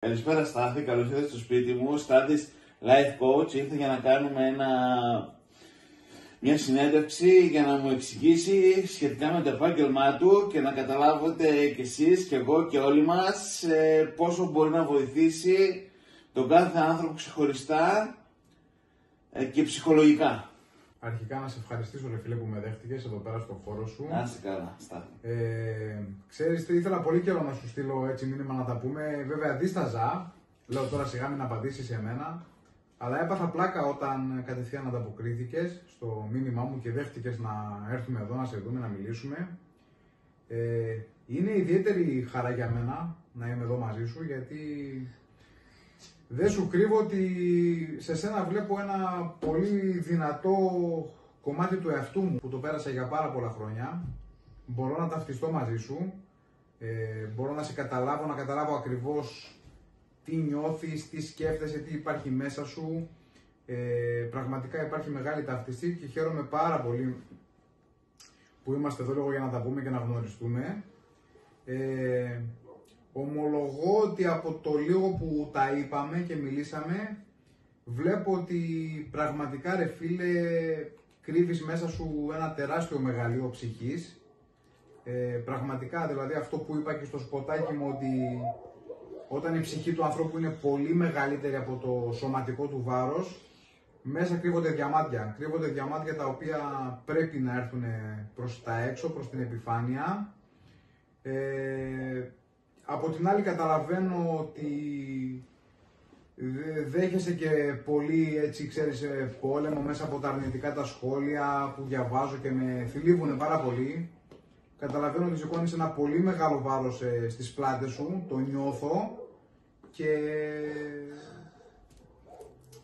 Καλησπέρα Στάθη, καλώς ήρθατε στο σπίτι μου. Στάθης Life Coach, ήρθε για να κάνουμε μια συνέντευξη για να μου εξηγήσει σχετικά με το επάγγελμά του και να καταλάβετε κι εσείς και εγώ και όλοι μας πόσο μπορεί να βοηθήσει τον κάθε άνθρωπο ξεχωριστά και ψυχολογικά. Αρχικά να σε ευχαριστήσω ρε φίλε που με δέχτηκες εδώ πέρα στο χώρο σου. Να είστε καλά, Στάθη. Ξέρεις, ήθελα πολύ καιρό να σου στείλω έτσι μήνυμα να τα πούμε. Βέβαια δίσταζα, λέω τώρα σιγά μην απαντήσεις σε μένα. Αλλά έπαθα πλάκα όταν κατευθείαν ανταποκρίθηκες στο μήνυμά μου και δέχτηκες να έρθουμε εδώ να σε δούμε, να μιλήσουμε. Είναι ιδιαίτερη χαρά για μένα να είμαι εδώ μαζί σου, γιατί δεν σου κρύβω ότι σε σένα βλέπω ένα πολύ δυνατό κομμάτι του εαυτού μου που το πέρασα για πάρα πολλά χρόνια. Μπορώ να ταυτιστώ μαζί σου, μπορώ να σε καταλάβω, να καταλάβω ακριβώς τι νιώθεις, τι σκέφτεσαι, τι υπάρχει μέσα σου. Πραγματικά υπάρχει μεγάλη ταυτιστή και χαίρομαι πάρα πολύ που είμαστε εδώ λίγο για να τα πούμε και να γνωριστούμε. Ομολογώ ότι από το λίγο που τα είπαμε και μιλήσαμε, βλέπω ότι πραγματικά ρε φίλε κρύβεις μέσα σου ένα τεράστιο μεγαλείο ψυχής. Πραγματικά δηλαδή αυτό που είπα και στο σποτάκι μου, ότι όταν η ψυχή του ανθρώπου είναι πολύ μεγαλύτερη από το σωματικό του βάρος, μέσα κρύβονται διαμάντια. Κρύβονται διαμάντια τα οποία πρέπει να έρθουν προς τα έξω, προς την επιφάνεια. Από την άλλη καταλαβαίνω ότι δέχεσαι και πολύ, έτσι ξέρεις, πόλεμο μέσα από τα αρνητικά τα σχόλια που διαβάζω και με θλίβουν πάρα πολύ. Καταλαβαίνω ότι σηκώνεις ένα πολύ μεγάλο βάρος στις πλάτες σου, το νιώθω και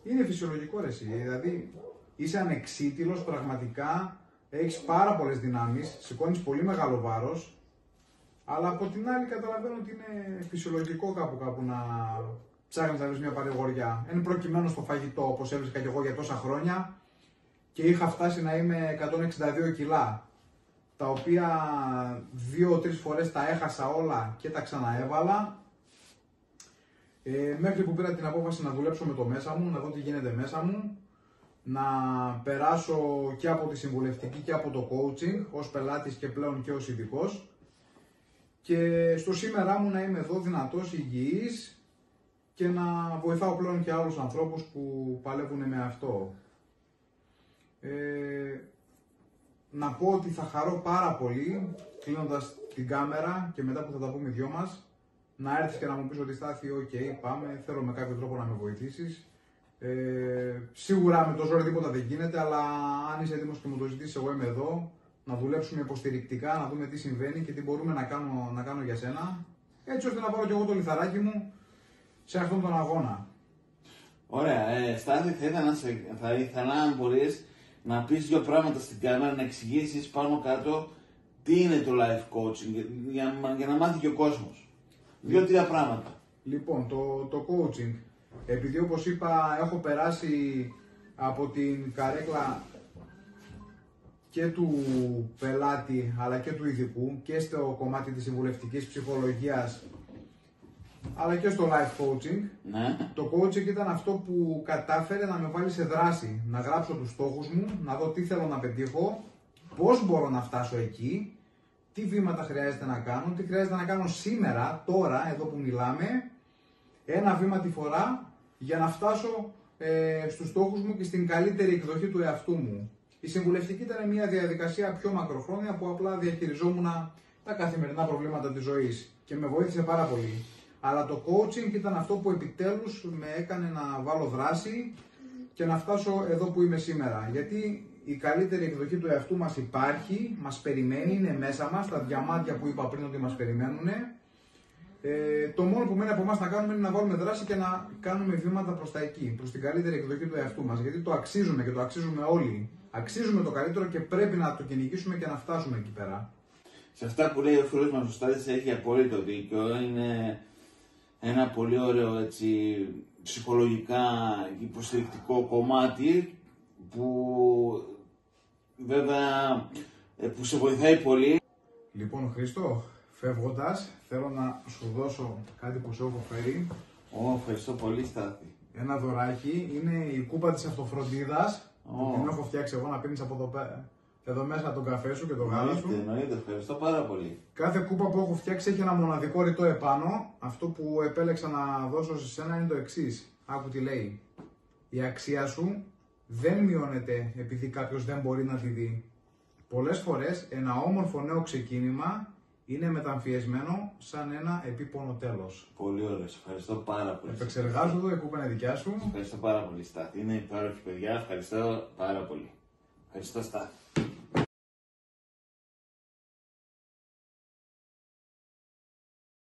είναι φυσιολογικό ρε εσύ, δηλαδή είσαι ανεξίτηλος πραγματικά, έχεις πάρα πολλές δυνάμεις, σηκώνεις πολύ μεγάλο βάρος. Αλλά από την άλλη καταλαβαίνω ότι είναι φυσιολογικό κάπου να ψάχνεις να βρεις μια παρηγοριά. Εν προκειμένου στο φαγητό, όπως έβρισκα και εγώ για τόσα χρόνια και είχα φτάσει να είμαι 162 κιλά, τα οποία 2-3 φορές τα έχασα όλα και τα ξαναέβαλα, μέχρι που πήρα την απόφαση να δουλέψω με το μέσα μου, να δω τι γίνεται μέσα μου, να περάσω και από τη συμβουλευτική και από το coaching ως πελάτης και πλέον και ως ειδικός. Και στο σήμερά μου να είμαι εδώ δυνατός, υγιής και να βοηθάω πλέον και άλλους ανθρώπους που παλεύουν με αυτό. Να πω ότι θα χαρώ πάρα πολύ, κλείνοντας την κάμερα και μετά που θα τα πούμε οι δυο μας, να έρθεις και να μου πεις ότι Στάθη, ok, πάμε, θέλω με κάποιο τρόπο να με βοηθήσεις. Σίγουρα με το ζόρι τίποτα δεν γίνεται, αλλά αν είσαι έτοιμος και μου το ζητήσεις, εγώ είμαι εδώ. Να δουλέψουμε υποστηρικτικά, να δούμε τι συμβαίνει και τι μπορούμε να κάνω για σένα, έτσι ώστε να πάρω και εγώ το λιθαράκι μου σε αυτόν τον αγώνα. Ωραία, Στάθη, θα ήθελα αν μπορείς να πεις δύο πράγματα στην κάμερα, να εξηγήσεις πάνω κάτω τι είναι το life coaching, για να μάθει και ο κόσμος. Δύο-τρία πράγματα. Λοιπόν, το coaching, επειδή όπως είπα έχω περάσει από την καρέκλα και του πελάτη αλλά και του ειδικού και στο κομμάτι της συμβουλευτικής ψυχολογίας αλλά και στο life coaching, ναι. Το coaching ήταν αυτό που κατάφερε να με βάλει σε δράση, να γράψω τους στόχους μου, να δω τι θέλω να πετύχω, πώς μπορώ να φτάσω εκεί, τι βήματα χρειάζεται να κάνω, τι χρειάζεται να κάνω σήμερα, τώρα, εδώ που μιλάμε, ένα βήμα τη φορά για να φτάσω στους στόχους μου και στην καλύτερη εκδοχή του εαυτού μου. Η συμβουλευτική ήταν μια διαδικασία πιο μακροχρόνια που απλά διαχειριζόμουν τα καθημερινά προβλήματα της ζωής και με βοήθησε πάρα πολύ. Αλλά το coaching ήταν αυτό που επιτέλους με έκανε να βάλω δράση και να φτάσω εδώ που είμαι σήμερα. Γιατί η καλύτερη εκδοχή του εαυτού μας υπάρχει, μας περιμένει, είναι μέσα μας, τα διαμάντια που είπα πριν ότι μας περιμένουν. Το μόνο που μένει από εμάς να κάνουμε είναι να βάλουμε δράση και να κάνουμε βήματα προς τα εκεί, προς την καλύτερη εκδοχή του εαυτού μας. Γιατί το αξίζουμε και το αξίζουμε όλοι. Αξίζουμε το καλύτερο και πρέπει να το κυνηγήσουμε και να φτάσουμε εκεί πέρα. Σε αυτά που λέει ο φίλος μας ο Στάθης έχει απόλυτο δίκιο. Είναι ένα πολύ ωραίο έτσι, ψυχολογικά υποστηρικτικό κομμάτι που βέβαια που σε βοηθάει πολύ. Λοιπόν Χρήστο, φεύγοντας θέλω να σου δώσω κάτι που σου έχω φέρει. Ευχαριστώ πολύ, Στάθη. Ένα δωράκι είναι η κούπα της αυτοφροντίδας. Την έχω φτιάξει εγώ να πίνεις από εδώ μέσα τον καφέ σου και το γάλα σου. Εννοείται, ευχαριστώ πάρα πολύ. Κάθε κούπα που έχω φτιάξει έχει ένα μοναδικό ρητό επάνω. Αυτό που επέλεξα να δώσω σε σένα είναι το εξής. Άκου τι λέει. Η αξία σου δεν μειώνεται επειδή κάποιος δεν μπορεί να τη δει. Πολλές φορές ένα όμορφο νέο ξεκίνημα είναι μεταμφιεσμένο σαν ένα επίπονο τέλος. Πολύ ωραίο, ευχαριστώ πάρα πολύ. Επεξεργάζω εδώ, η κούπα είναι δικιά σου. Ευχαριστώ πάρα πολύ, Στάθη. Είναι υπέροχη, παιδιά. Ευχαριστώ πάρα πολύ. Ευχαριστώ, Στάθη.